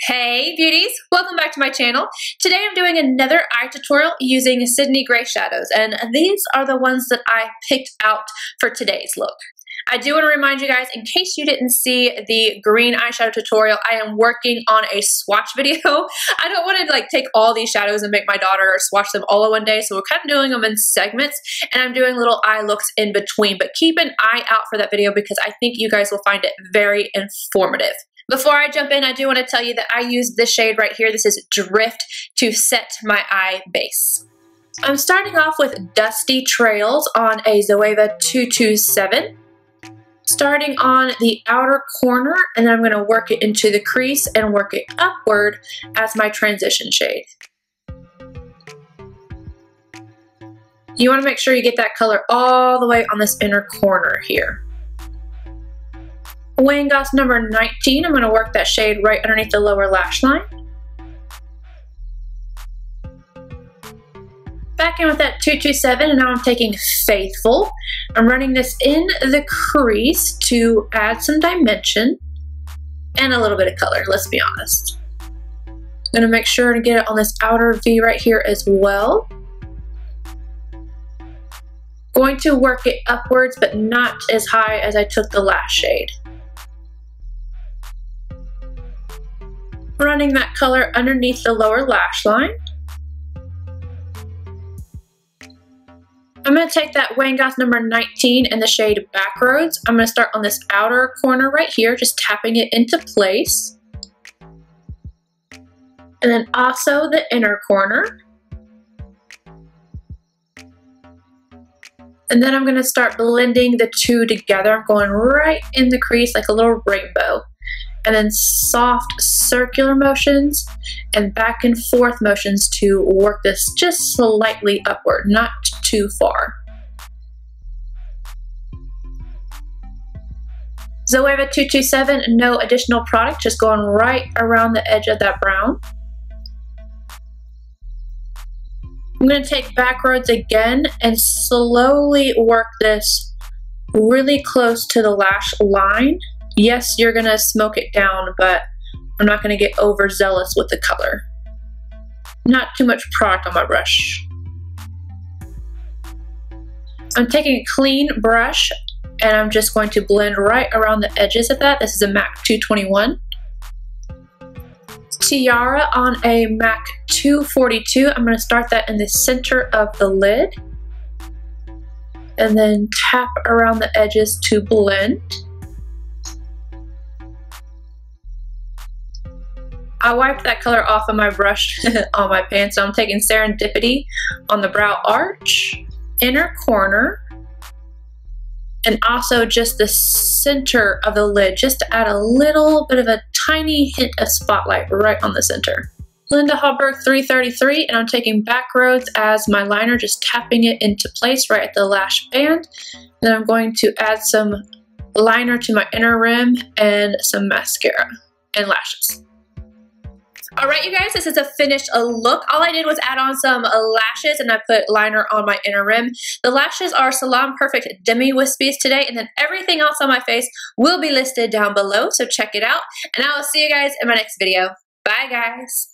Hey beauties, welcome back to my channel. Today I'm doing another eye tutorial using Sydney Gray shadows, and these are the ones that I picked out for today's look. I do want to remind you guys, in case you didn't see the green eyeshadow tutorial, I am working on a swatch video. I don't want to take all these shadows and make my daughter swatch them all in one day, so we're kind of doing them in segments, and I'm doing little eye looks in between, but keep an eye out for that video because I think you guys will find it very informative. Before I jump in, I do want to tell you that I use this shade right here. This is Drift to set my eye base. I'm starting off with Dusty Trails on a Zoeva 227. Starting on the outer corner, and then I'm going to work it into the crease and work it upward as my transition shade. You want to make sure you get that color all the way on this inner corner here. Wayne Goss number 19, I'm going to work that shade right underneath the lower lash line. Back in with that 227, and now I'm taking Faithful. I'm running this in the crease to add some dimension and a little bit of color, let's be honest. I'm going to make sure to get it on this outer V right here as well. Going to work it upwards, but not as high as I took the last shade. Running that color underneath the lower lash line. I'm going to take that Wayne Goss number 19 in the shade Backroads. I'm going to start on this outer corner right here, just tapping it into place. And then also the inner corner. And then I'm going to start blending the two together. I'm going right in the crease like a little rainbow. And then soft circular motions and back and forth motions to work this just slightly upward, not too far. Zoeva 227, no additional product, just going right around the edge of that brown. I'm going to take Backroads again and slowly work this really close to the lash line. Yes, you're going to smoke it down, but I'm not going to get overzealous with the color. Not too much product on my brush. I'm taking a clean brush and I'm just going to blend right around the edges of that. This is a MAC 221. Tiara on a MAC 242. I'm going to start that in the center of the lid. And then tap around the edges to blend. I wiped that color off of my brush on my pan, so I'm taking Serendipity on the brow arch, inner corner, and also just the center of the lid, just to add a little bit of a tiny hint of spotlight right on the center. Linda Hallberg 333, and I'm taking Backroads as my liner, just tapping it into place right at the lash band. Then I'm going to add some liner to my inner rim and some mascara and lashes. Alright you guys, this is a finished look. All I did was add on some lashes and I put liner on my inner rim. The lashes are Salon Perfect Demi Whispies today, and then everything else on my face will be listed down below, so check it out. And I will see you guys in my next video. Bye guys!